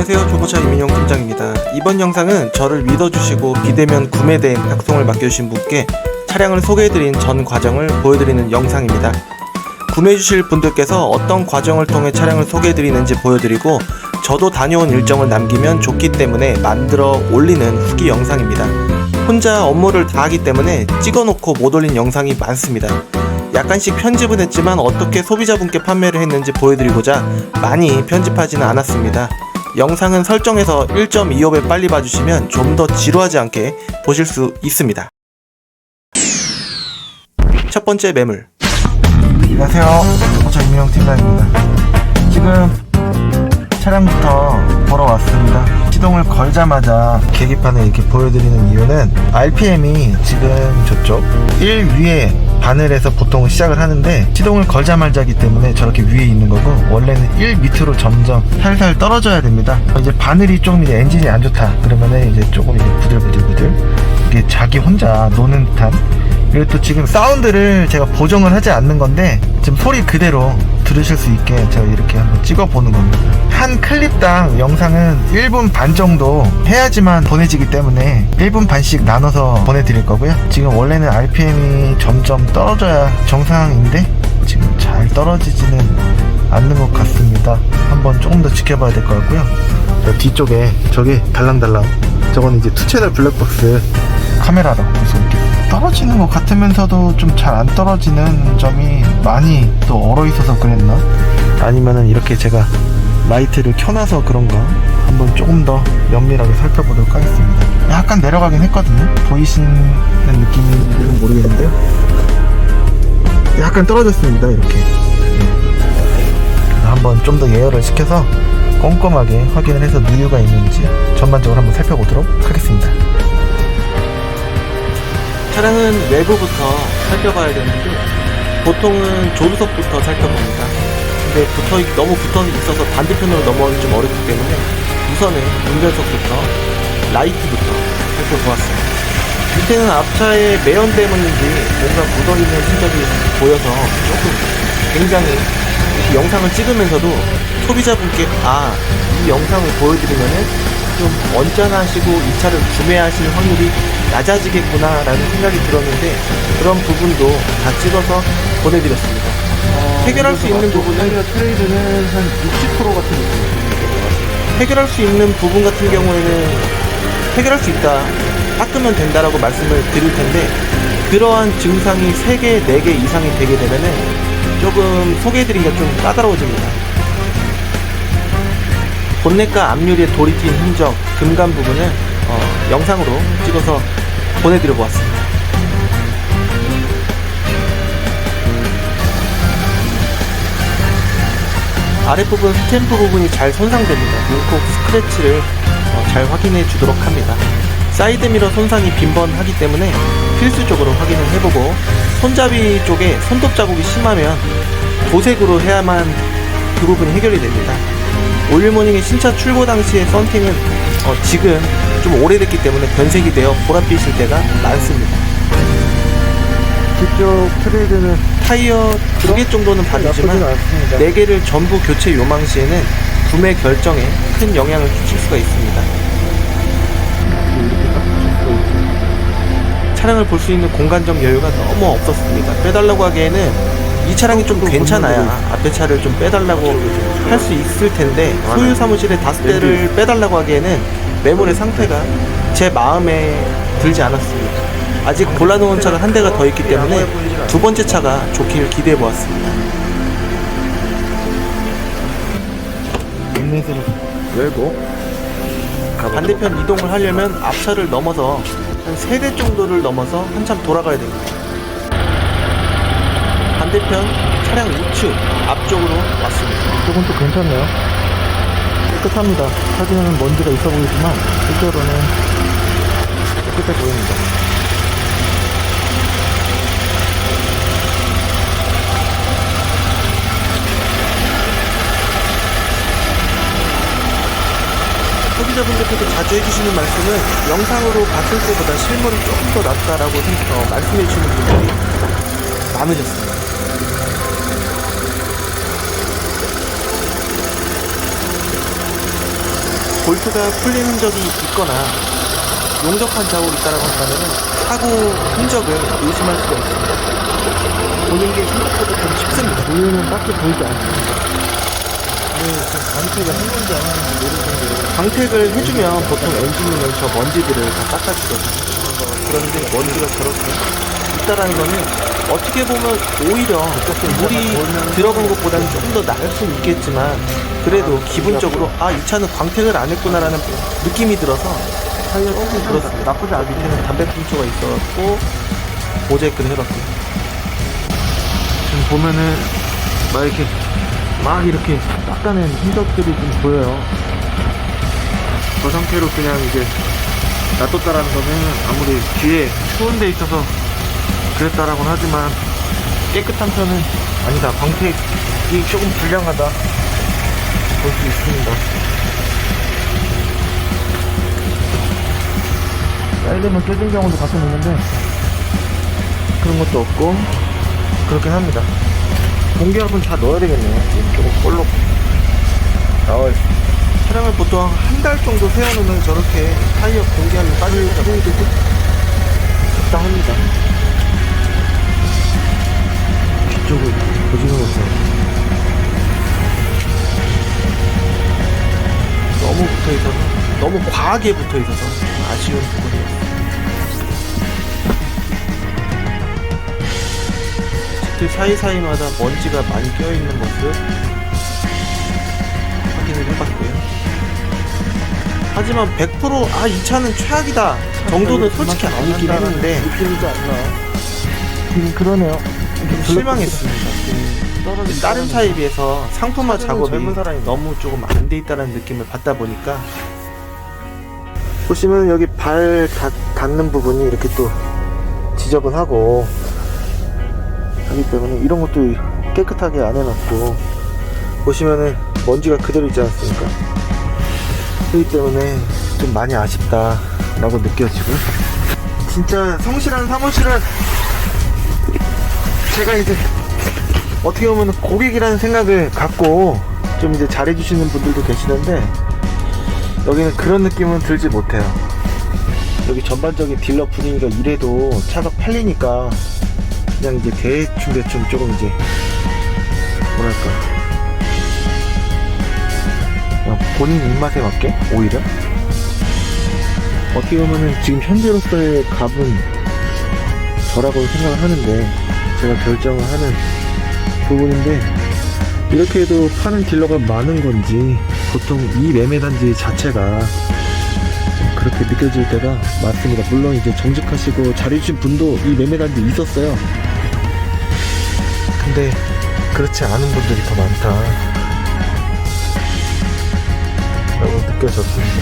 안녕하세요, 조보차 이민용 팀장입니다. 이번 영상은 저를 믿어주시고 비대면 구매대행 작성을 맡겨주신 분께 차량을 소개해드린 전 과정을 보여드리는 영상입니다. 구매해주실 분들께서 어떤 과정을 통해 차량을 소개해드리는지 보여드리고 저도 다녀온 일정을 남기면 좋기 때문에 만들어 올리는 후기 영상입니다. 혼자 업무를 다 하기 때문에 찍어놓고 못 올린 영상이 많습니다. 약간씩 편집은 했지만 어떻게 소비자분께 판매를 했는지 보여드리고자 많이 편집하지는 않았습니다. 영상은 설정해서 1.25배 빨리 봐주시면 좀 더 지루하지 않게 보실 수 있습니다. 첫 번째 매물. 안녕하세요, 조보차 이민용 팀장입니다. 지금 차량부터 보러 왔습니다. 시동을 걸자마자 계기판을 이렇게 보여드리는 이유는 RPM이 지금 저쪽 1 위에 바늘에서 보통 시작을 하는데 시동을 걸자마자기 때문에 저렇게 위에 있는 거고, 원래는 1 밑으로 점점 살살 떨어져야 됩니다. 이제 바늘이 조금 이제 엔진이 안 좋다 그러면은 이제 조금 이제 부들부들 이게 자기 혼자 노는 듯한. 그리고 또 지금 사운드를 제가 보정을 하지 않는 건데 지금 소리 그대로 들으실 수 있게 제가 이렇게 한번 찍어 보는 겁니다. 한 클립당 영상은 1분 반 정도 해야지만 보내지기 때문에 1분 반씩 나눠서 보내드릴 거고요. 지금 원래는 RPM이 점점 떨어져야 정상인데 지금 잘 떨어지지는 않는 것 같습니다. 한번 조금 더 지켜봐야 될 것 같고요. 뒤쪽에 저기 달랑달랑 저건 이제 2채널 블랙박스 카메라로 그래서 이렇게 떨어지는 것 같으면서도 좀 잘 안 떨어지는 점이 많이 또 얼어 있어서 그랬나? 아니면은 이렇게 제가 라이트를 켜놔서 그런가? 한번 조금 더 면밀하게 살펴보도록 하겠습니다. 약간 내려가긴 했거든요. 보이시는 느낌인지는 모르겠는데요. 약간 떨어졌습니다. 이렇게. 한번 좀 더 예열을 시켜서 꼼꼼하게 확인을 해서 누유가 있는지 전반적으로 한번 살펴보도록 하겠습니다. 차량은 외부부터 살펴봐야 되는데 보통은 조수석부터 살펴봅니다. 근데 너무 붙어 있어서 반대편으로 넘어가기 좀 어렵기 때문에 우선은 운전석부터 라이트부터 살펴보았어요. 밑에는 앞차의 매연 때문인지 뭔가 묻어있는 흔적이 보여서 조금 굉장히 영상을 찍으면서도 소비자분께 이 영상을 보여드리면은 좀 언짢아하시고 이 차를 구매하실 확률이 낮아지겠구나 라는 생각이 들었는데 그런 부분도 다 찍어서 보내드렸습니다. 해결할 수 있는 부분은 트레이드는 한 60% 같은 느낌이 해결할 수 있는 부분 같은 경우에는 해결할 수 있다, 닦으면 된다라고 말씀을 드릴 텐데 그러한 증상이 3개, 4개 이상이 되게 되면은 조금 소개해드리기가 좀 까다로워집니다. 본넷과 앞유리에 돌이 튄 흔적, 금간 부분은 영상으로 찍어서 보내드려 보았습니다. 아랫부분 스탬프 부분이 잘 손상됩니다. 문콕 스크래치를 잘 확인해 주도록 합니다. 사이드미러 손상이 빈번하기 때문에 필수적으로 확인을 해보고, 손잡이 쪽에 손톱 자국이 심하면 도색으로 해야만 그 부분이 해결이 됩니다. 오일모닝의 신차 출고 당시의 썬팅은 지금 좀 오래됐기 때문에 변색이 되어 보랏빛일 때가 많습니다. 뒤쪽 트레이드는 타이어 2개 정도는 봐주지만 4개를 전부 교체 요망 시에는 구매 결정에 큰 영향을 끼칠 수가 있습니다. 차량을 볼 수 있는 공간적 여유가 너무 없었습니다. 빼달라고 하기에는 이 차량이 좀 괜찮아야 앞에 차를 좀 빼달라고 할 수 있을 텐데 소유 사무실에 5대를 빼달라고 하기에는 매물의 상태가 제 마음에 들지 않았습니다. 아직 골라놓은 차가 한 대가 더 있기 때문에 두 번째 차가 좋기를 기대해 보았습니다. 인넷을 열고 반대편 이동을 하려면 앞차를 넘어서 한 3대 정도를 넘어서 한참 돌아가야 됩니다. 반대편 차량 우측 앞쪽으로 왔습니다. 이쪽은 또 괜찮네요. 깨끗합니다. 사진에는 먼지가 있어 보이지만 실제로는 깨끗해 보입니다. 소비자분들께서 자주 해주시는 말씀은 영상으로 봤을 때보다 실물이 조금 더 낫다라고 말씀해 주시는 분들이 많으셨습니다. 볼트가 풀린 흔적이 있거나 용접한 자국이 있다고 한다면 사고 흔적을 의심할 수가 있습니다. 보는 게 생각보다 좀 쉽습니다. 우유는 딱히 보이지 않습니다. 방택을 한 건지 안 하는지 모를 정도로. 방택을 해주면 보통 엔진이면 저 먼지들을 다 닦아주거든요. 그런데 먼지가 저렇게 있다라는 거는 어떻게 보면 오히려 물이 들어간 것보다는 조금 더 나을 수는 있겠지만 그래도 기분적으로 아, 이 차는 광택을 안 했구나라는 느낌이 들어서 조금 그렇습니다. 나쁘지 않아요. 밑에는 담배 꽁초가 있어갖고 모자이크를 해봤고요. 지금 보면은 막 이렇게 닦아낸 흔적들이 좀 보여요. 저 상태로 그냥 이제 놔뒀다라는 거는 아무리 뒤에 추운 데 있어서 그랬다라고는 하지만 깨끗한 편은 아니다. 광택이 조금 불량하다 볼 수 있습니다. 사이드만 깨진 경우도 가끔 있는데 그런 것도 없고 그렇긴 합니다. 공기압은 다 넣어야 되겠네요. 지금 조금 볼록 나와 있습니다. 차량을 보통 한 달 정도 세워놓으면 저렇게 타이어 공기압이 빠질 때가 적당합니다. 뒤쪽을 보시는 것처럼 너무 붙어있어서 너무 과하게 붙어있어서 아쉬운 부분이었어요. 시트 사이사이마다 먼지가 많이 껴있는 모습 확인을 해봤고요. 하지만 100% 아, 이 차는 최악이다 정도는 솔직히 아니긴 했는데 느낌이지 않나. 지금 그러네요. 좀 실망했습니다. 다른 차에 비해서 상품화 작업이 젊은 사람이 너무 조금 안 돼 있다는 느낌을 받다 보니까 보시면 여기 발 닿는 부분이 이렇게 또 지저분하고 하기 때문에 이런 것도 깨끗하게 안 해놨고 보시면은 먼지가 그대로 있지 않습니까? 그렇기 때문에 좀 많이 아쉽다 라고 느껴지고 진짜 성실한 사무실은 제가 이제 어떻게 보면 고객이라는 생각을 갖고 좀 이제 잘해주시는 분들도 계시는데 여기는 그런 느낌은 들지 못해요. 여기 전반적인 딜러 분위기가 이래도 차가 팔리니까 그냥 이제 대충 조금 이제 뭐랄까 그냥 본인 입맛에 맞게 오히려 어떻게 보면은 지금 현재로서의 값은 저라고 생각을 하는데 제가 결정을 하는 부분인데 이렇게 해도 파는 딜러가 많은 건지 보통 이 매매 단지 자체가 그렇게 느껴질 때가 많습니다. 물론 이제 정직하시고 잘해주신 분도 이 매매 단지 있었어요. 근데 그렇지 않은 분들이 더 많다 라고 느껴졌습니다.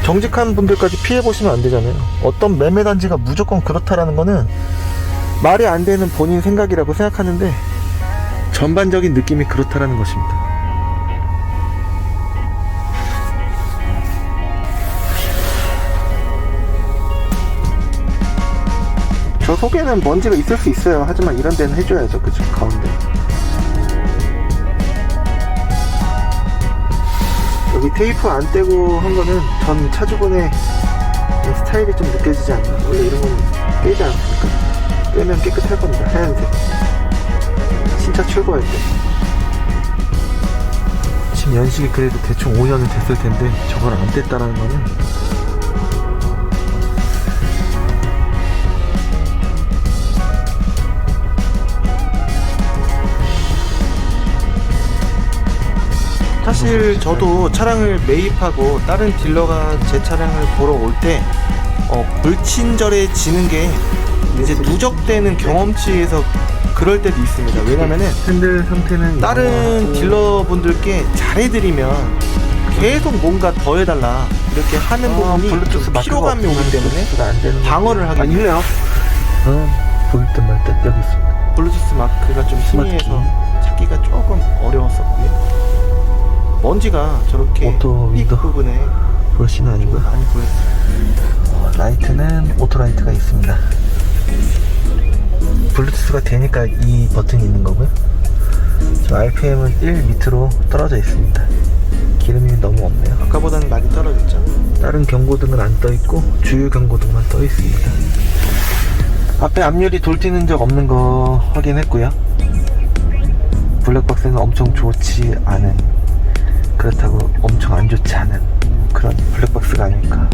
정직한 분들까지 피해보시면 안 되잖아요. 어떤 매매 단지가 무조건 그렇다라는 거는 말이 안 되는 본인 생각이라고 생각하는데 전반적인 느낌이 그렇다라는 것입니다. 저 속에는 먼지가 있을 수 있어요. 하지만 이런 데는 해줘야죠. 그쵸? 가운데 여기 테이프 안 떼고 한 거는 전 차주분의 스타일이 좀 느껴지지 않나. 원래 이런 건 떼지 않습니까? 떼면 깨끗할 겁니다. 하얀색 신차 출고할 때 지금 연식이 그래도 대충 5년은 됐을 텐데 저걸 안 뗐다라는 거는 사실 저도 차량을 매입하고 다른 딜러가 제 차량을 보러 올 때 불친절해지는 게 이제 누적되는 경험치에서 그럴 때도 있습니다. 왜냐면은 핸들 상태는 다른 딜러분들께 잘해드리면 계속 뭔가 더 해달라 이렇게 하는 부분이 블루투스 좀 마크가 피로감이 오기 때문에 안 되는 방어를 하게 돼요. 있네요. 보일 듯말 듯 여기 있습니다. 블루투스 마크가 좀 희미해서 찾기가 조금 어려웠었고요. 먼지가 저렇게 오토 픽 윈도 부분에 브러쉬는 아니고요. 많이 보였어요. 라이트는 오토라이트가 있습니다. 블루투스가 되니까 이 버튼이 있는 거고요. 저 RPM은 1 밑으로 떨어져 있습니다. 기름이 너무 없네요. 아까보다는 많이 떨어졌죠. 다른 경고등은 안 떠있고 주유 경고등만 떠있습니다. 앞에 앞유리 돌 튀는 적 없는 거 확인했고요. 블랙박스는 엄청 좋지 않은, 그렇다고 엄청 안 좋지 않은 그런 블랙박스가 아닐까.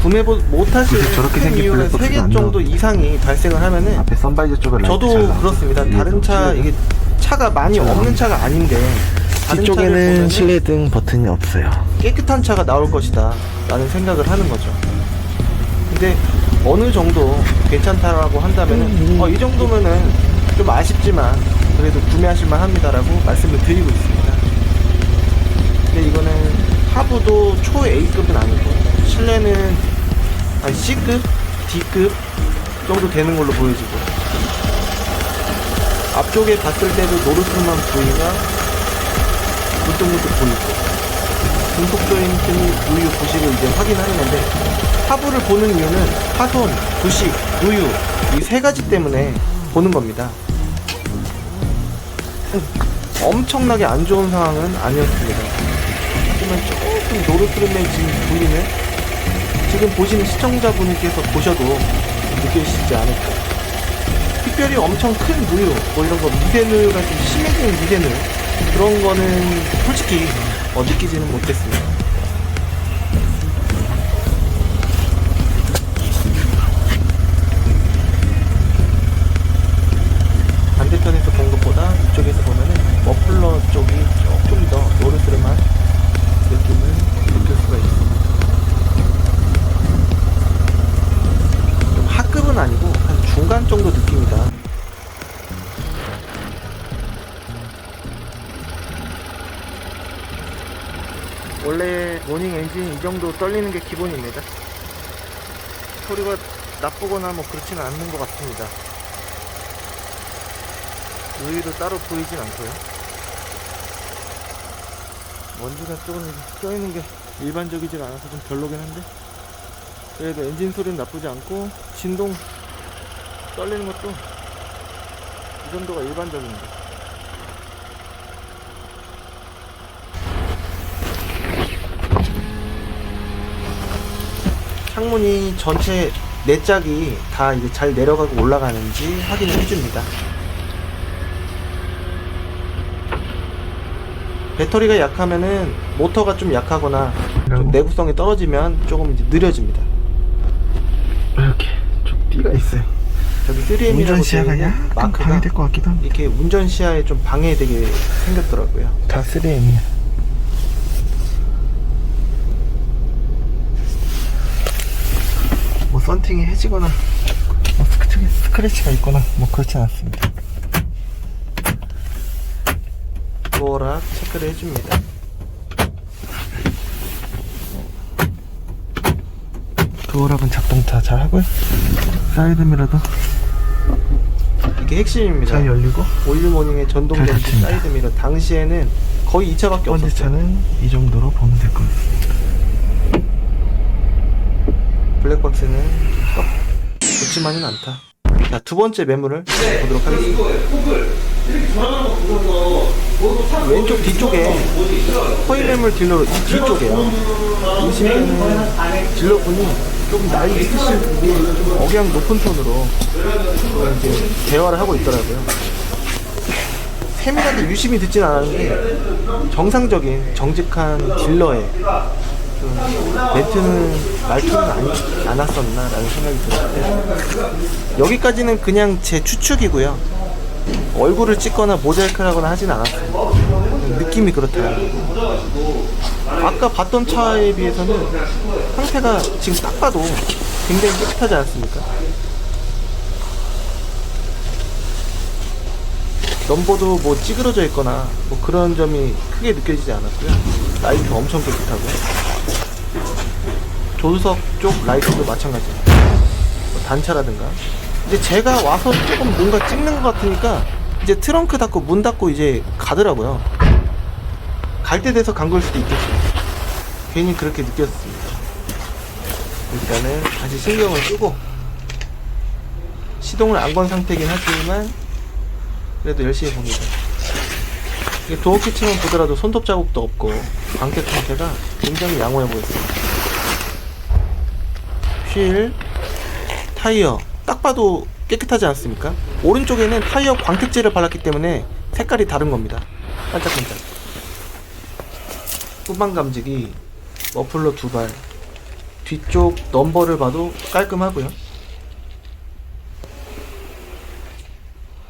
구매 못하실 요새 저렇게 큰 생긴 이유는 블랙박스가 3개 안 정도 나오네. 이상이 발생을 하면은 앞에 선바이저 쪽에 라이트 저도 잘 나오고, 그렇습니다. 위에도 다른 차 실내등. 이게 차가 많이 잘 없는 나옵니다. 차가 아닌데 다른 차를 뒤쪽에는 보면은 실내등 버튼이 없어요. 깨끗한 차가 나올 것이다 라는 생각을 하는 거죠. 근데 어느 정도 괜찮다라고 한다면은 이 정도면은 좀 아쉽지만 그래도 구매하실만 합니다라고 말씀을 드리고 있습니다. 근데 이거는 하부도 초 A급은 아니고 실내는 한 C급, D급 정도 되는 걸로 보여지고, 앞쪽에 봤을 때도 노르스만 부위가 문득문득 보이고, 중속 조인트니 누유, 부식을 이제 확인하는 건데, 하부를 보는 이유는 파손, 부식, 누유 이 세 가지 때문에 보는 겁니다. 엄청나게 안 좋은 상황은 아니었습니다. 하지만 조금 노르스름해진 부위는 지금 보시는 시청자분께서 보셔도 느껴지시지 않을까. 특별히 엄청 큰 누유, 뭐 이런 거 미세누유가 좀 심해진 미세누유, 그런 거는 솔직히 느끼지는 못했습니다. 반대편에서 본 것보다 이쪽에서 보면은 머플러 쪽이 조금 더 노르스름한 느낌을 느낄 수가 있습니다. 좀 하급은 아니고 한 중간 정도 느낌이다. 원래 모닝 엔진 이 정도 떨리는 게 기본입니다. 소리가 나쁘거나 뭐 그렇지는 않는 것 같습니다. 누유도 따로 보이진 않고요. 먼지가 조금 껴있는 게 일반적이지 않아서 좀 별로긴 한데, 그래도 엔진 소리는 나쁘지 않고 진동 떨리는 것도 이 정도가 일반적입니다. 창문이 전체 네 짝이 다 이제 잘 내려가고 올라가는지 확인을 해줍니다. 배터리가 약하면은 모터가 좀 약하거나 좀 내구성이 떨어지면 조금 이제 느려집니다. 이렇게 좀 띠가 있어요. 저기 3M이라고 운전 시야가 약간 방해될 것 같기도 합니다. 이렇게 운전 시야에 좀 방해되게 생겼더라고요. 다 3M이야. 뭐 썬팅이 해지거나 뭐 스크래치가 있거나 뭐 그렇진 않습니다. 도어락 체크를 해줍니다. 도어락은 작동 다 잘 하고요. 사이드미러도 이게 핵심입니다. 잘 열리고, 오일 모닝의 전동 잘 렌즈 닫힙니다. 사이드미러 당시에는 거의 2차밖에 첫 번째 없었어요. 차는 이 정도로 보면 될 것 같습니다. 블랙박스는 썩 좋지만은 않다. 자, 두 번째 매물을 보도록 하겠습니다. 왼쪽 뒤쪽에 허위 매물 딜러 뒤쪽에요. 보시면은 딜러분이 조금 나이 있으신 분이 좀 억양 높은 톤으로 이제 대화를 하고 있더라고요. 세밀하게 유심히 듣진 않았는데 정상적인 정직한 딜러의 말투는 않았었나라는 생각이 들었는데, 여기까지는 그냥 제 추측이고요. 얼굴을 찍거나 모자이크를 하거나 하진 않았어요. 느낌이 그렇다는 거고, 아까 봤던 차에 비해서는 상태가 지금 딱 봐도 굉장히 깨끗하지 않습니까? 넘버도 뭐 찌그러져 있거나 뭐 그런 점이 크게 느껴지지 않았고요. 라이트 엄청 깨끗하고, 조수석 쪽 라이트도 마찬가지예요. 뭐 단차라든가. 이제 제가 와서 조금 뭔가 찍는 것 같으니까 이제 트렁크 닫고 문 닫고 이제 가더라고요. 갈 때 돼서 간 걸 수도 있겠죠. 괜히 그렇게 느꼈습니다. 일단은 다시 신경을 쓰고, 시동을 안 건 상태이긴 하지만 그래도 열심히 봅니다. 이게 도어 키치만 보더라도 손톱 자국도 없고 광택 상태가 굉장히 양호해 보였습니다. 휠, 타이어 딱 봐도 깨끗하지 않습니까? 오른쪽에는 타이어 광택제를 발랐기 때문에 색깔이 다른 겁니다. 반짝반짝. 후방 감지기, 머플러 2발, 뒤쪽 넘버를 봐도 깔끔하고요.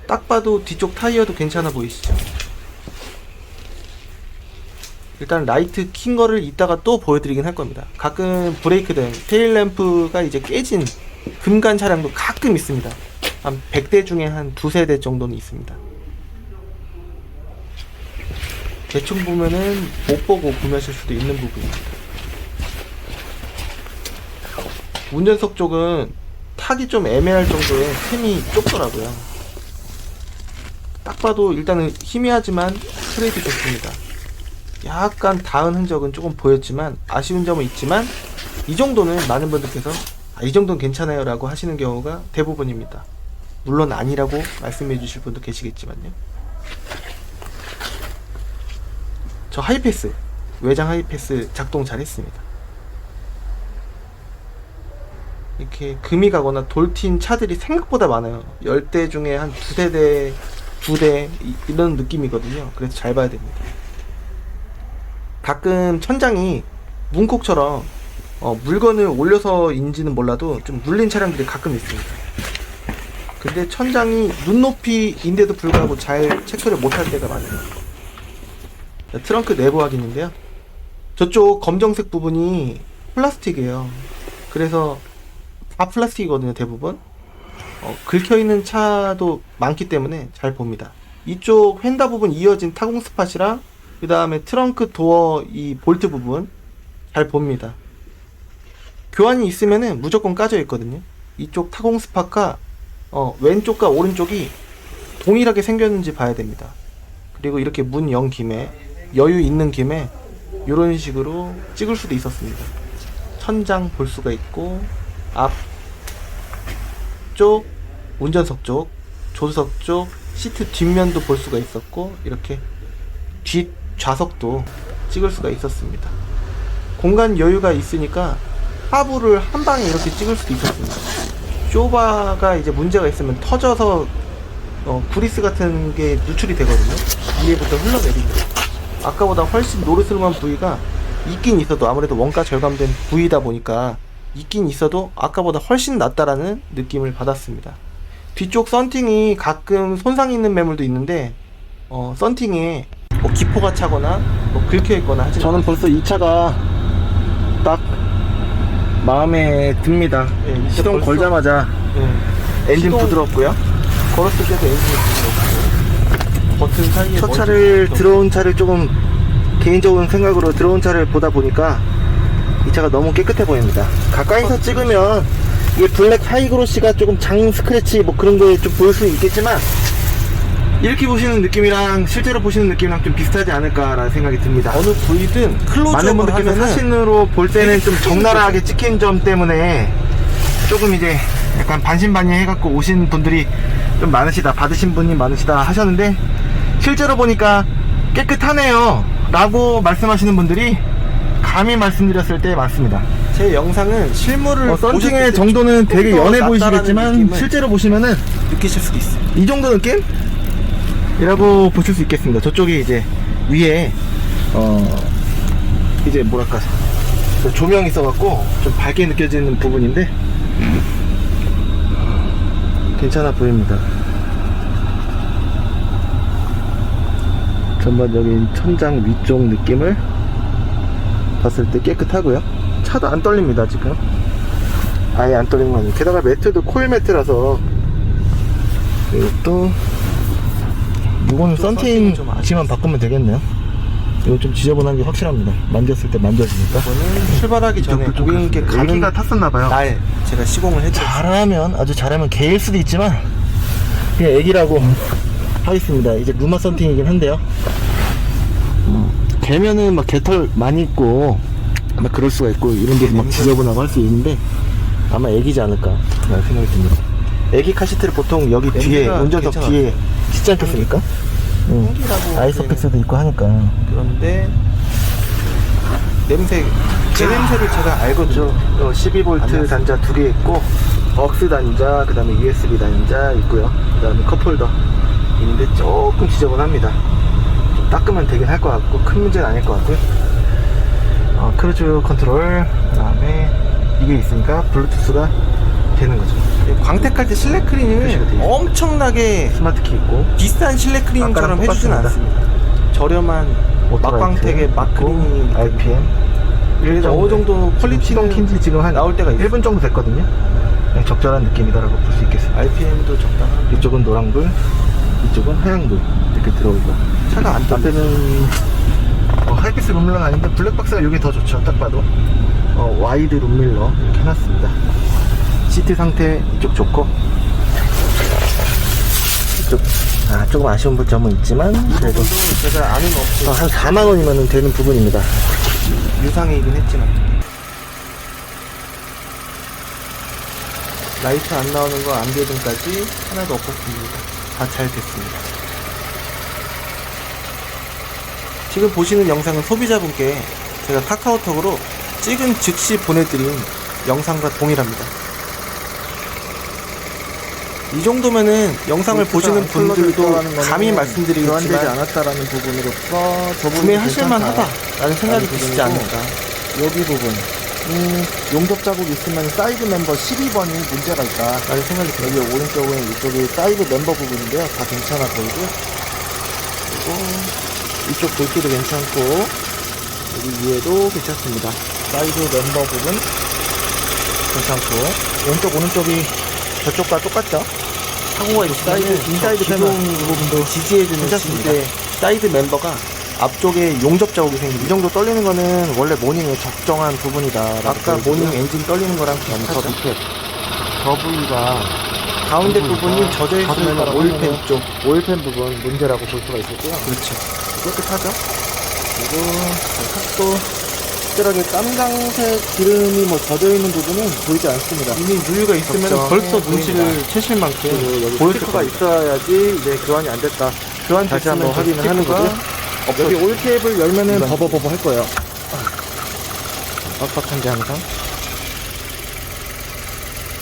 딱 봐도 뒤쪽 타이어도 괜찮아 보이시죠? 일단 라이트 킨 거를 이따가 또 보여드리긴 할 겁니다. 가끔 브레이크등, 테일램프가 이제 깨진 금간 차량도 가끔 있습니다. 한 100대 중에 한 2~3대 정도는 있습니다. 대충 보면은 못 보고 구매하실 수도 있는 부분입니다. 운전석 쪽은 타기 좀 애매할 정도의 틈이 좁더라고요. 딱 봐도 일단은 희미하지만 스트레이트 좋습니다. 약간 닿은 흔적은 조금 보였지만 아쉬운 점은 있지만 이 정도는 많은 분들께서 이 정도는 괜찮아요 라고 하시는 경우가 대부분입니다. 물론 아니라고 말씀해 주실 분도 계시겠지만요. 저 하이패스, 외장 하이패스 작동 잘 했습니다. 이렇게 금이 가거나 돌튄 차들이 생각보다 많아요. 10대 중에 한 2~3대, 2대 이런 느낌이거든요. 그래서 잘 봐야 됩니다. 가끔 천장이 문콕처럼 물건을 올려서인지는 몰라도 좀 물린 차량들이 가끔 있습니다. 근데 천장이 눈높이인데도 불구하고 잘 체크를 못할 때가 많아요. 자, 트렁크 내부 확인인데요. 저쪽 검정색 부분이 플라스틱이에요. 그래서 다 플라스틱이거든요, 대부분. 긁혀있는 차도 많기 때문에 잘 봅니다. 이쪽 휀다 부분 이어진 타공 스팟이랑 그 다음에 트렁크 도어 이 볼트 부분 잘 봅니다. 교환이 있으면은 무조건 까져 있거든요. 이쪽 타공 스팟과 왼쪽과 오른쪽이 동일하게 생겼는지 봐야 됩니다. 그리고 이렇게 문 연 김에 여유 있는 김에 이런 식으로 찍을 수도 있었습니다. 천장 볼 수가 있고 앞쪽 운전석 쪽, 조수석 쪽 시트 뒷면도 볼 수가 있었고 이렇게 뒷 좌석도 찍을 수가 있었습니다. 공간 여유가 있으니까 하부를 한 방에 이렇게 찍을 수도 있었습니다. 쇼바가 이제 문제가 있으면 터져서 구리스 같은 게 누출이 되거든요. 위에부터 흘러내립니다. 아까보다 훨씬 노르스름한 부위가 있긴 있어도 아무래도 원가 절감된 부위다 보니까 있긴 있어도 아까보다 훨씬 낫다라는 느낌을 받았습니다. 뒤쪽 썬팅이 가끔 손상 있는 매물도 있는데 썬팅에 뭐 기포가 차거나 뭐 긁혀있거나 하지 저는 벌써 이 차가 딱 마음에 듭니다. 예, 시동 벌써- 걸자마자 엔진 시동- 부드럽고요. 걸었을 때도 엔진이 부드럽고 버튼 사이에 첫 멀티 차를 좀- 들어온 차를 조금 개인적인 생각으로 들어온 차를 보다 보니까 이 차가 너무 깨끗해 보입니다. 가까이서 찍으면 이게 블랙 하이그로시가 조금 장 스크래치 뭐 그런 거에 좀 보일 수 있겠지만 이렇게 보시는 느낌이랑 실제로 보시는 느낌이랑 좀 비슷하지 않을까라는 생각이 듭니다. 어느 부위든 많은 클로즈업을 분들께서 하면은 사진으로 볼 때는 좀 되게 적나라하게 찍힌 점 때문에 조금 이제 약간 반신반의 해갖고 오신 분들이 좀 많으시다, 받으신 분이 많으시다 하셨는데 실제로 보니까 깨끗하네요 라고 말씀하시는 분들이 감히 말씀드렸을 때 맞습니다. 제 영상은 실물을 썬팅의 보셨을 때 정도는 조금 되게 더 연해 낫다라는 보이시겠지만 느낌을 실제로 보시면은 느끼실 수도 있어요. 이 정도 느낌? 이라고 보실 수 있겠습니다. 저쪽에 이제 위에 이제 뭐랄까 조명이 있어갖고 좀 밝게 느껴지는 부분인데 괜찮아 보입니다. 전반적인 천장 위쪽 느낌을 봤을 때 깨끗하고요. 차도 안 떨립니다. 지금 아예 안 떨리는 거 아니에요. 게다가 매트도 코일 매트라서. 그리고 또 이거는 썬팅이 좀 썬팅지만 바꾸면 되겠네요. 이거 좀 지저분한 게 확실합니다. 만졌을 때 만져지니까. 이거는 출발하기 전에 고객님께 가는 애기가 탔었나봐요. 날 제가 시공을 했죠. 아주 잘하면 개일 수도 있지만 그냥 애기라고 하겠습니다. 이제 루마 썬팅이긴 한데요. 개면은 막 개털 많이 있고 아마 그럴 수가 있고 이런 데서 막 지저분하고 할 수 있는데 아마 애기지 않을까 라는 생각이 듭니다. 애기 카시트를 보통 여기 뒤에 냄새가 운전석 괜찮아요. 뒤에 짓지 않겠습니까? 홍기라고 아이소픽스도 있고 하니까. 그런데 냄새 제 냄새를 제가 알거든요. 12V 단자 2개 있고 억스 단자, 그 다음에 USB 단자 있고요. 그 다음에 컵홀더 있는데 조금 지저분합니다. 좀 닦으면 되긴 할 것 같고 큰 문제는 아닐 것 같고요. 크루즈 컨트롤, 그 다음에 이게 있으니까 블루투스가 되는 거죠. 광택할 때 실내 표시가 돼 클리닝을 있어요. 엄청나게 스마트 키 있고 비싼 실내 클리닝처럼 아까랑 해주진 똑같습니다. 않습니다. 저렴한 막광택의 막 클리닝 RPM 그래서 어느 정도 퀄리티는 시동 킨지 지금 한 나올 때가 있어요. 1분 정도 됐거든요. 그냥 적절한 느낌이다라고 볼 수 있겠습니다. RPM도 적당한. 이쪽은 노랑불, 이쪽은 하얀불 이렇게 들어오고, 차가 안 떨려. 앞에는 하이패스 룸밀러는 아닌데 블랙박스가 이게 더 좋죠. 딱 봐도 와이드 룸밀러 이렇게 해놨습니다. 시트 상태 이쪽 좋고, 이쪽 조금 아쉬운 점은 있지만 그래도 제가 아는 업체 한 4만원이면 되는 부분입니다. 유상이긴 했지만 라이트 안 나오는 거 안개등까지 하나도 없었습니다. 다 잘 됐습니다. 지금 보시는 영상은 소비자분께 제가 카카오톡으로 찍은 즉시 보내드린 영상과 동일합니다. 이 정도면은 영상을 보시는 분들도 감히 말씀드리겠지만 교환되지 않았다라는 부분으로서 구매하실만 하다라는 생각이 드시지 않을까. 여기 부분 용접 자국 있으면 사이드 멤버 12번이 문제가 있다 라는 생각이 들어요. 여기 오른쪽은 이쪽이 사이드 멤버 부분인데요. 다 괜찮아 보이고요. 그리고 이쪽 볼트도 괜찮고 여기 위에도 괜찮습니다. 사이드 멤버 부분 괜찮고 왼쪽 오른쪽이 저쪽과 똑같죠? 사고가 사이드 있으면 인사이드 패널 부분도 지지해주는 괜찮습니다. 시대 사이드 멤버가 앞쪽에 용접 자국이 생깁니다. 이 정도 떨리는 거는 원래 모닝의 적정한 부분이다. 아까 모닝 엔진 떨리는 거랑 저 비슷하죠. 밑에 저 부위가 가운데 부분이 젖어 있으면 오일팬 쪽. 오일팬 부분 문제라고 볼 수가 있었고요. 그렇죠. 깨끗하죠? 그리고 탑도 특별하게 깜강색 기름이 뭐 젖어 있는 부분은 보이지 않습니다. 이미 누유가 있으면 적정해 벌써 눈치를 보입니다. 채실 만큼 그리고 여기 보였을 스티커가 겁니다. 있어야지 이제 교환이 안 됐다. 교환 다시 한번 됐으면 확인을 하는 거고요. 여기 올캡을 열면은 버버버버 할 거예요. 빡빡한데 항상.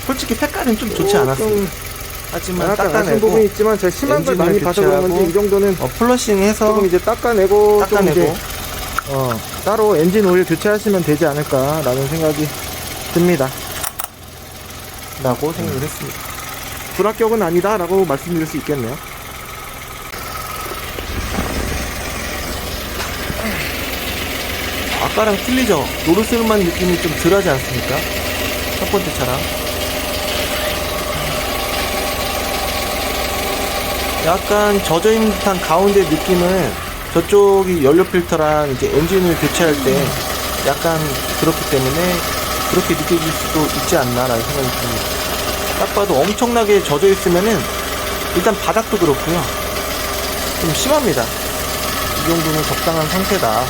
솔직히 색깔은 좀 좋지 않았습니다. 하지만 약간 아쉬운 닦아내고 부분이 있지만 제가 심한 걸 엔진을 많이 봐서 그런 건지 교체하고 이 정도는 플러싱해서 조금 이제 닦아내고 좀 이제 닦아내고 따로 엔진 오일 교체하시면 되지 않을까라는 생각이 듭니다. 라고 생각을 했습니다. 불합격은 아니다라고 말씀드릴 수 있겠네요. 아까랑 틀리죠? 노르스름한 느낌이 좀 덜하지 않습니까? 첫 번째 차랑 약간 젖어있는 듯한 가운데 느낌은 저쪽이 연료 필터랑 이제 엔진을 교체할 때 약간 그렇기 때문에 그렇게 느껴질 수도 있지 않나라는 생각이 듭니다. 딱 봐도 엄청나게 젖어있으면은 일단 바닥도 그렇고요, 좀 심합니다. 이 정도는 적당한 상태다.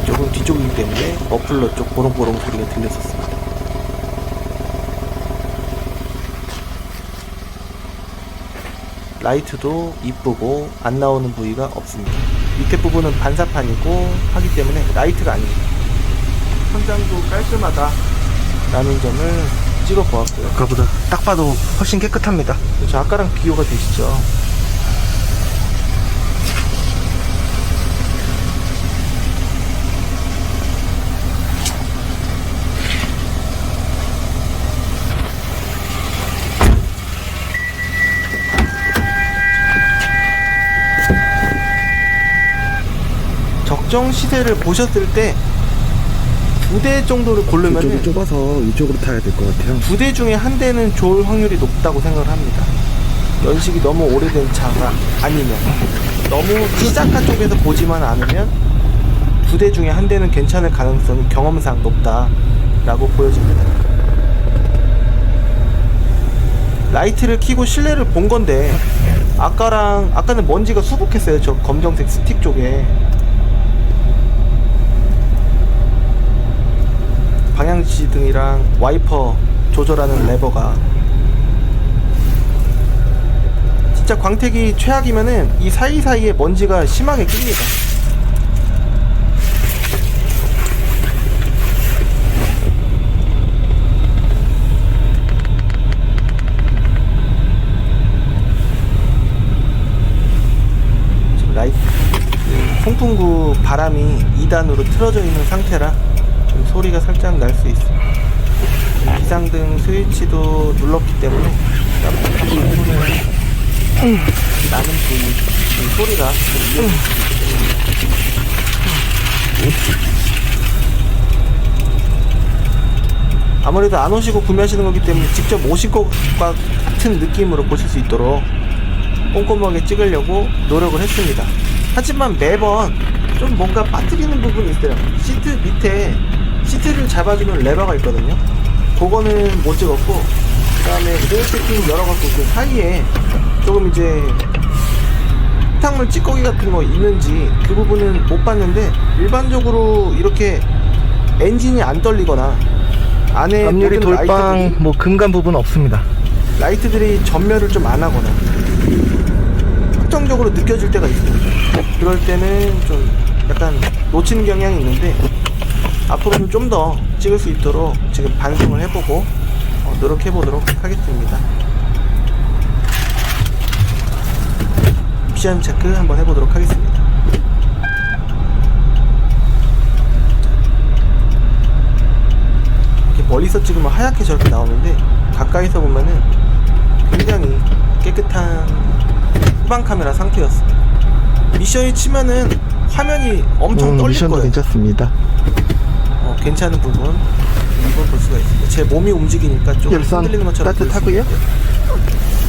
조금 뒤쪽이기 때문에 머플러 쪽 보롱보롱 소리가 들렸었습니다. 라이트도 이쁘고 안 나오는 부위가 없습니다. 밑에 부분은 반사판이고 하기 때문에 라이트가 아닙니다. 천장도 깔끔하다 라는 점을 찍어 보았고요. 아까보다 딱 봐도 훨씬 깨끗합니다. 그렇죠. 아까랑 비교가 되시죠. 적정 시세를 보셨을 때 2대 정도를 고르면 좁아서 이쪽으로 타야 될 것 같아요. 2대 중에 한 대는 좋을 확률이 높다고 생각을 합니다. 연식이 너무 오래된 차가 아니면 너무 시작한 쪽에서 보지만 않으면 2대 중에 한 대는 괜찮을 가능성이 경험상 높다라고 보여집니다. 라이트를 켜고 실내를 본 건데 아까는 먼지가 수북했어요. 저 검정색 스틱 쪽에 방향지등이랑 와이퍼 조절하는 레버가 진짜 광택이 최악이면은 이 사이사이에 먼지가 심하게 낍니다. 지금 라이트 송풍구 바람이 2단으로 틀어져 있는 상태라 좀 소리가 살짝 날 수 있어요. 비상등 스위치도 눌렀기 때문에 나는 그 소리가 좀 아무래도 안 오시고 구매하시는 거기 때문에 직접 오실 것과 같은 느낌으로 보실 수 있도록 꼼꼼하게 찍으려고 노력을 했습니다. 하지만 매번 좀 뭔가 빠뜨리는 부분이 있어요. 시트 밑에 시트를 잡아주는 레버가 있거든요. 그거는 못 찍었고, 그 다음에 레일 세팅 열어갖고 그 사이에 조금 이제 흙탕물 찌꺼기 같은 거 있는지 그 부분은 못 봤는데, 일반적으로 이렇게 엔진이 안 떨리거나 안에 앞유리 모든 돌방 라이트들이, 뭐 금간 부분 없습니다. 라이트들이 전멸을 좀 안 하거나 확정적으로 느껴질 때가 있습니다. 그럴 때는 좀 약간 놓치는 경향이 있는데, 앞으로는 좀 더 찍을 수 있도록 지금 반성을 해보고 노력해보도록 하겠습니다. 미션 체크 한번 해보도록 하겠습니다. 이렇게 멀리서 찍으면 하얗게 저렇게 나오는데, 가까이서 보면은 굉장히 깨끗한 후방 카메라 상태였습니다. 미션이 치면은 화면이 엄청 떨릴 미션도 거예요. 괜찮습니다. 괜찮은 부분 2번 볼 수가 있습니다. 제 몸이 움직이니까 좀 열선 흔들리는 것처럼 따뜻하고요.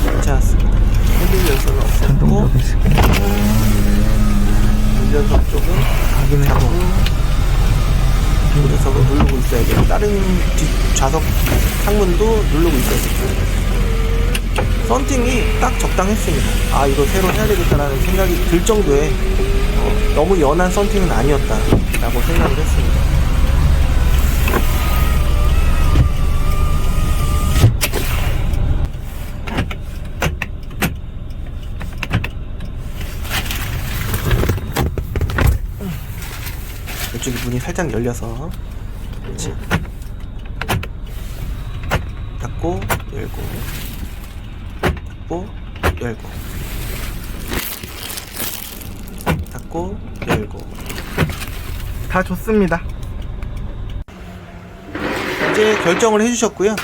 괜찮았습니다. 흔들리는 열선은 없었고, 전동적으로 있습니다. 운전석 쪽은 확인하고 운전석을 누르고 있어야 돼요. 다른 뒷 좌석 창문도 누르고 있어야 돼요. 썬팅이 딱 적당했습니다. 아, 이거 새로 해야 되겠다라는 생각이 들 정도의 너무 연한 썬팅은 아니었다 라고 생각을 했습니다. 이쪽에 문이 살짝 열려서, 그렇지, 닫고 열고 닫고 열고 닫고 열고. 다 좋습니다. 이제 결정을 해주셨고요.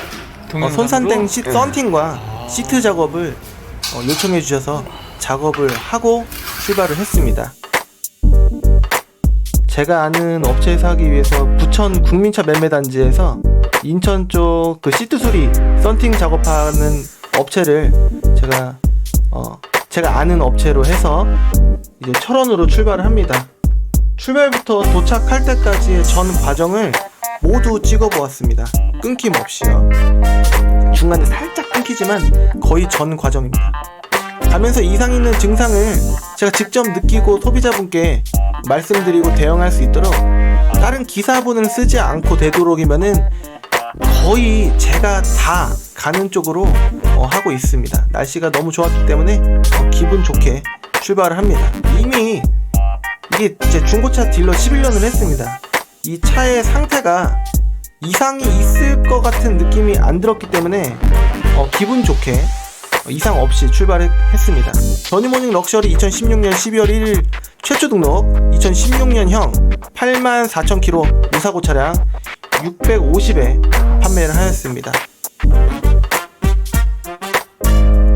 손산땡 썬팅과 시트 작업을 요청해 주셔서 작업을 하고 출발을 했습니다. 제가 아는 업체에서 하기 위해서 부천 국민차 매매단지에서 인천 쪽 그 시트 수리 썬팅 작업하는 업체를 제가 아는 업체로 해서 이제 철원으로 출발을 합니다. 출발부터 도착할 때까지의 전 과정을 모두 찍어 보았습니다. 끊김없이요. 중간에 살짝 끊기지만 거의 전 과정입니다. 가면서 이상 있는 증상을 제가 직접 느끼고 소비자분께 말씀드리고 대응할 수 있도록 다른 기사분을 쓰지 않고 되도록이면은 거의 제가 다 가는 쪽으로 하고 있습니다. 날씨가 너무 좋았기 때문에 기분 좋게 출발을 합니다. 이미 이게 제 중고차 딜러 11년을 했습니다. 이 차의 상태가 이상이 있을 것 같은 느낌이 안 들었기 때문에 기분 좋게 이상 없이 출발했습니다. 더니모닝 럭셔리 2016년 12월 1일 최초 등록 2016년형 84,000km 무사고 차량 650에 판매를 하였습니다.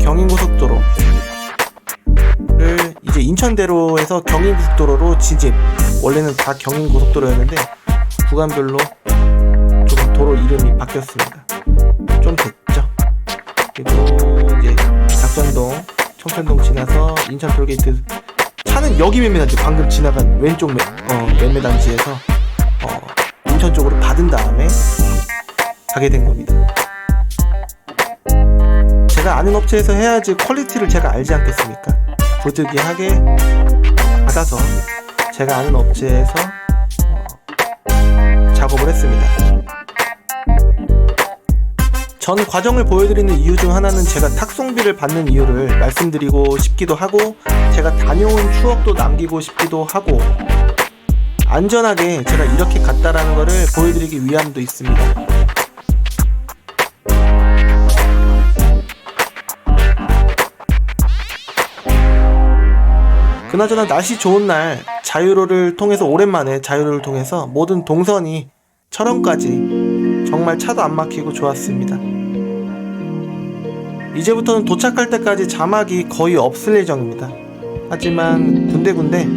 경인고속도로를 이제 인천대로에서 경인고속도로로 진입. 원래는 다 경인고속도로였는데 구간별로 조금 도로 이름이 바뀌었습니다. 좀 됐죠. 그리고 이제 작전동, 청천동 지나서 인천 톨게이트. 차는 여기 매매단지, 방금 지나간 왼쪽 매매단지에서 인천 쪽으로 받은 다음에 가게 된 겁니다. 제가 아는 업체에서 해야지 퀄리티를 제가 알지 않겠습니까? 부득이하게 받아서 제가 아는 업체에서 작업을 했습니다. 전 과정을 보여드리는 이유 중 하나는 제가 탁송비를 받는 이유를 말씀드리고 싶기도 하고, 제가 다녀온 추억도 남기고 싶기도 하고, 안전하게 제가 이렇게 갔다라는 거를 보여드리기 위함도 있습니다. 그나저나 날씨 좋은 날 자유로를 통해서, 오랜만에 자유로를 통해서 모든 동선이 철원까지 정말 차도 안 막히고 좋았습니다. 이제부터는 도착할 때까지 자막이 거의 없을 예정입니다. 하지만 군데군데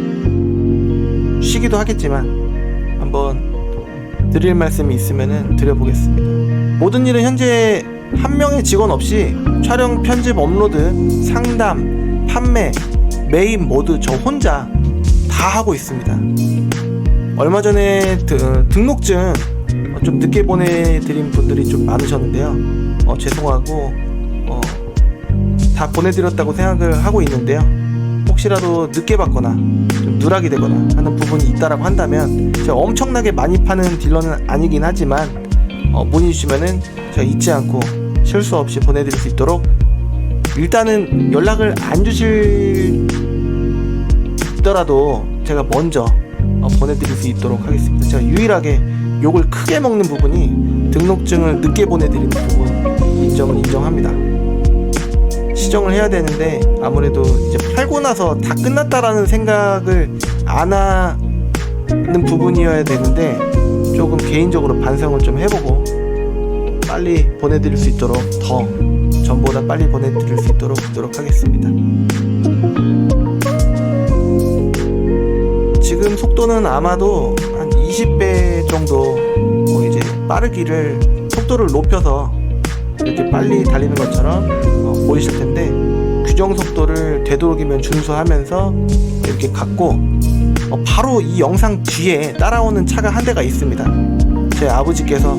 쉬기도 하겠지만 한번 드릴 말씀이 있으면 드려보겠습니다. 모든 일은 현재 한 명의 직원 없이 촬영, 편집, 업로드, 상담, 판매, 매입 모두 저 혼자 다 하고 있습니다. 얼마 전에 등록증 좀 늦게 보내드린 분들이 좀 많으셨는데요. 죄송하고 다 보내드렸다고 생각을 하고 있는데요. 혹시라도 늦게 받거나 좀 누락이 되거나 하는 부분이 있다라고 한다면, 제가 엄청나게 많이 파는 딜러는 아니긴 하지만 문의 주시면은 제가 잊지 않고 실수 없이 보내드릴 수 있도록, 일단은 연락을 안 주시더라도 제가 먼저 보내드릴 수 있도록 하겠습니다. 제가 유일하게 욕을 크게 먹는 부분이 등록증을 늦게 보내드리는 부분, 인정은 인정합니다. 시정을 해야 되는데 아무래도 이제 팔고 나서 다 끝났다라는 생각을 안 하는 부분이어야 되는데, 조금 개인적으로 반성을 좀 해보고 빨리 보내드릴 수 있도록, 더 전보다 빨리 보내드릴 수 있도록 하겠습니다. 지금 속도는 아마도 한 20배 정도 이제 빠르기를, 속도를 높여서 이렇게 빨리 달리는 것처럼 보이실 텐데, 규정 속도를 되도록이면 준수하면서 이렇게 갔고, 바로 이 영상 뒤에 따라오는 차가 한 대가 있습니다. 제 아버지께서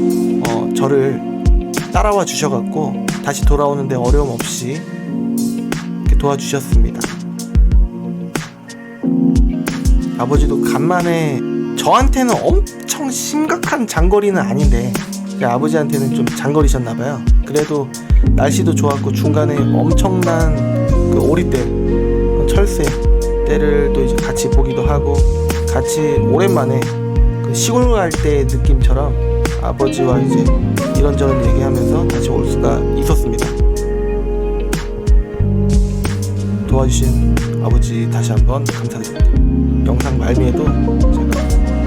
저를 따라와 주셔갖고 다시 돌아오는데 어려움 없이 이렇게 도와주셨습니다. 아버지도 간만에, 저한테는 엄청 심각한 장거리는 아닌데 제 아버지한테는 좀 장거리셨나봐요. 그래도 날씨도 좋았고 중간에 엄청난 그 오리때, 철새 때를 또 이제 같이 보기도 하고, 같이 오랜만에 그 시골 갈 때 느낌처럼 아버지와 이제 이런저런 얘기하면서 다시 올 수가 있었습니다. 도와주신 아버지 다시 한번 감사드립니다. 영상 말미에도 제가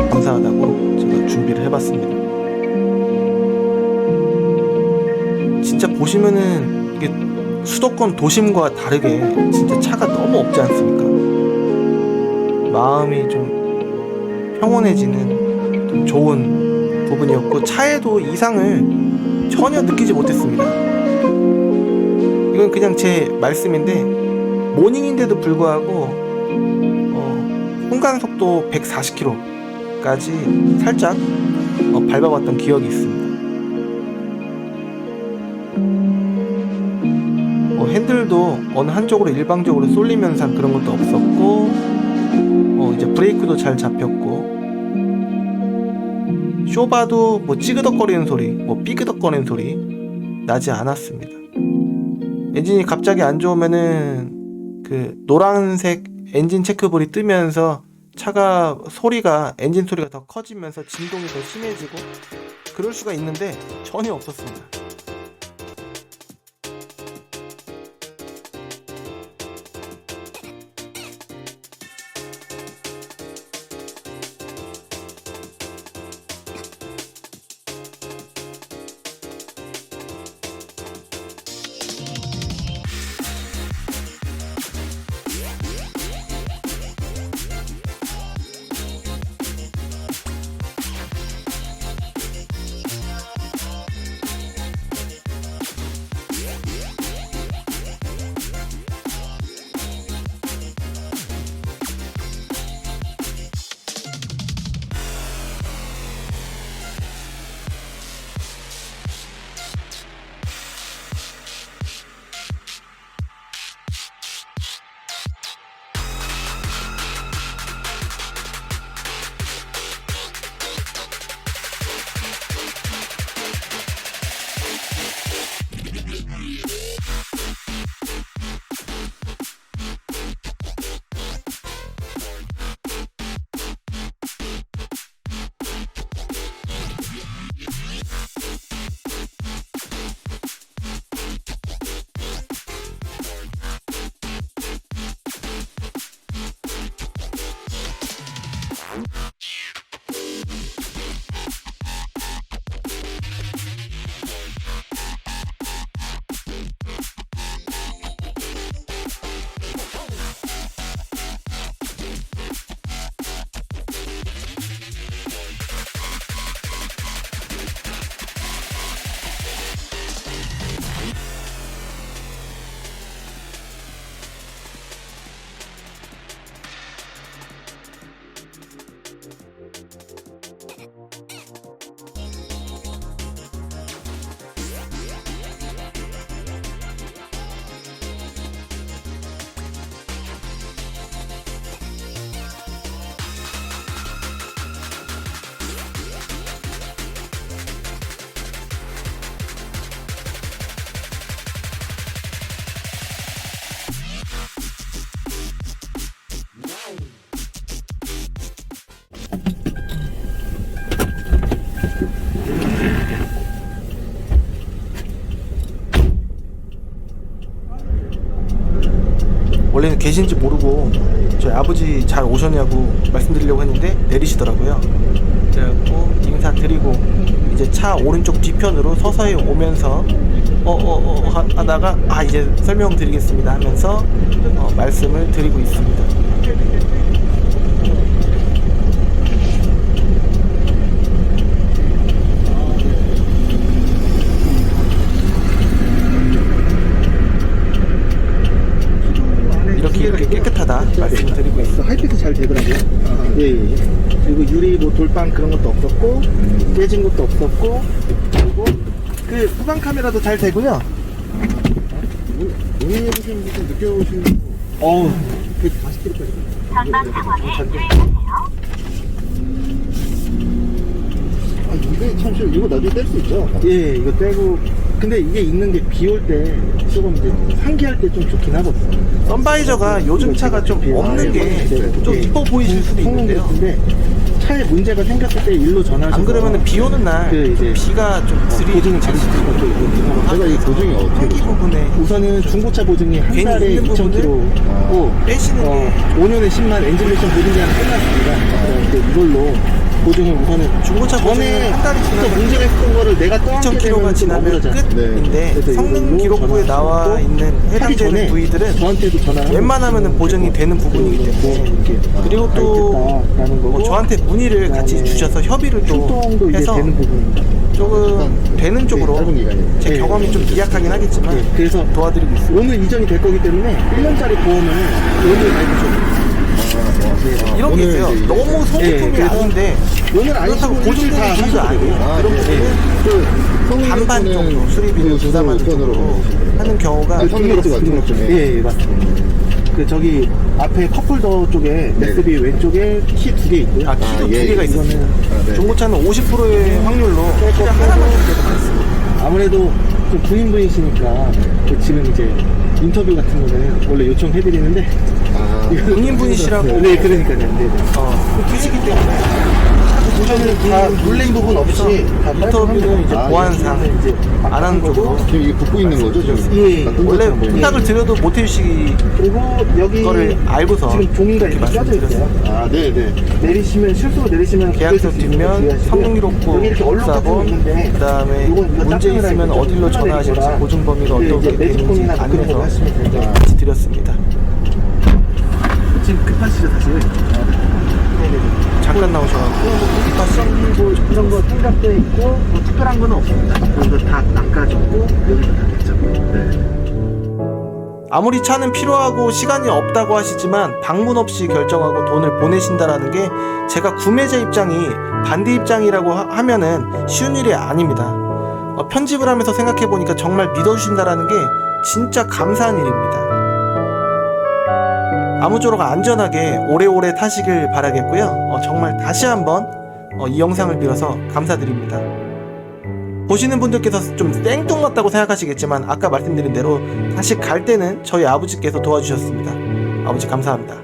감사하다고 제가 준비를 해봤습니다. 진짜 보시면은 이게 수도권 도심과 다르게 진짜 차가 너무 없지 않습니까? 마음이 좀 평온해지는 좀 좋은 부분이었고, 차에도 이상을 전혀 느끼지 못했습니다. 이건 그냥 제 말씀인데, 모닝인데도 불구하고 순간속도 140km까지 살짝 밟아봤던 기억이 있습니다. 핸들도 어느 한쪽으로 일방적으로 쏠리면서 그런 것도 없었고, 이제 브레이크도 잘 잡혔고, 쇼바도 뭐 찌그덕거리는 소리, 뭐 삐그덕거리는 소리 나지 않았습니다. 엔진이 갑자기 안 좋으면은 그 노란색 엔진 체크볼이 뜨면서 차가 소리가, 엔진 소리가 더 커지면서 진동이 더 심해지고 그럴 수가 있는데 전혀 없었습니다. 원래는 계신지 모르고 저희 아버지 잘 오셨냐고 말씀드리려고 했는데 내리시더라고요. 그래갖고 인사드리고 이제 차 오른쪽 뒤편으로 서서히 오면서 하다가 이제 설명드리겠습니다 하면서 말씀을 드리고 있습니다. 이렇게 깨끗하다 말씀드리고 있습니다. 하이패스 잘 되더라고요. 예. 그리고 유리 뭐 돌빵 그런 것도 없었고 깨진 것도 없었고, 그리고 그 후방 카메라도 잘 되고요. 본인이 보시면 좀 늦게 오시는 그 40km까지. 전방 상황에 주의하세요. 이게 참 쉬워. 이거 나중에 뗄 수 있죠? 예, 이거 떼고. 근데 이게 있는 게 비 올 때 조금 이제 환기할 때 좀 좋긴 하거든요. 선바이저가 요즘 차가 좀 없는 게 좀 이뻐 보이실 수도 있는데요. 근데 차에 문제가 생겼을 때 일로 전화하셔서 안 그러면 비 오는 날 이제 비가 좀 보증이 잘 시키는 것도 있거든요. 제가 이 보증이 어떻게 환기 부분에 우선은 중고차 보증이 한 괜히 달에 있는 2,000km고 빼시는 게 5년에 10만 엔진레이션 보증 기한이 끝났습니다. 이제 이걸로 보증을 우선은 중고차 전에 보증은 한 달이 지나면 문제가 있었던 거를 내가 떠안게 2,000km가 되면 좀 지나면 억울하잖아요. 끝인데 그래서 성능 이걸로 기록부에 나와 전화하시고 있는 하기 해당되는 전에 부위들은 저한테도 전화를 웬만하면 보증이 되는 부분이기 때문에 그리고 또 저한테 문의를 같이 주셔서 협의를 또 출동도 이제 해서 되는 부분입니다. 조금 되는 쪽으로 짧은 기간이에요. 제 네. 경험이 좀 미약하긴 하겠지만 네, 그래서 도와드리고 있습니다. 오늘 이전이 될 거기 때문에 1년짜리 보험을 오늘 가입하셔도 돼요. 이런 게 있어요. 너무 소모품이 그래서 아닌데 오늘 안 그렇다고 하시고 일주일 다 고정되는 하셔도 아니에요. 되고요. 그런 분들은 반반 정도 수리비를 부담하는 정도로 하는 경우가 등록증. 예, 맞습니다. 그 저기 앞에 컵홀더 쪽에 맥스비 왼쪽에 키 2개 있고요. 키도 예, 두 개가 이거는 있습니다. 네. 중고차는 50%의 확률로 키를 하나만 주게 되고 있습니다. 아무래도 좀 부인분이시니까 그 지금 이제 인터뷰 같은 거는 원래 요청해드리는데 본인분이시라고 네, 그러니까요. 네. 꼭 계시기 때문에 보셔는 다 눌린 부분 없이 다 인터뷰는 이제 보안상 이제 안 하는 쪽으로 지금 이게 붙고 있는 거죠? 지금? 예. 나 뜬 원래 것처럼 보이네. 부탁을 드려도 못 해주시기 그리고 여기 거를 알고서 지금 종이가 이렇게 이렇게 껴져 있어요. 네네. 내리시면 실수로 내리시면 계약서 그때 뒷면 주의하시고요. 성능기록부 여기 이렇게 얼룩 같은 거 복사본 있는데 그다음에 요건 이거 문제 짝퉁이라 있으면 이거 어디로 좀 전화하실지 거라. 보증 범위가 이제 어떻게 되는지 매직폰이나 그런 거 안내서 하시면 되는데 같이 드렸습니다. 지금 급하시죠 사실? 잠깐 나오셔가지고 뭐 이런 거 생각돼 있고 뭐 특별한 거는 없습니다. 이거 다 낚아줬고 여기도 다 됐죠. 아무리 차는 필요하고 시간이 없다고 하시지만 방문 없이 결정하고 돈을 보내신다라는 게 제가 구매자 입장이 반대 입장이라고 하면은 쉬운 일이 아닙니다. 편집을 하면서 생각해보니까 정말 믿어주신다라는 게 진짜 감사한 일입니다. 아무쪼록 안전하게 오래오래 타시길 바라겠고요. 정말 다시 한번 이 영상을 빌어서 감사드립니다. 보시는 분들께서 좀 생뚱맞다고 생각하시겠지만 아까 말씀드린 대로 다시 갈 때는 저희 아버지께서 도와주셨습니다. 아버지 감사합니다.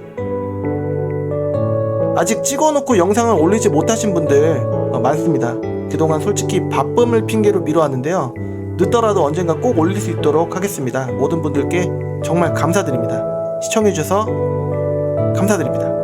아직 찍어놓고 영상을 올리지 못하신 분들 많습니다. 그동안 솔직히 바쁨을 핑계로 미뤄왔는데요. 늦더라도 언젠가 꼭 올릴 수 있도록 하겠습니다. 모든 분들께 정말 감사드립니다. 시청해주셔서 감사드립니다.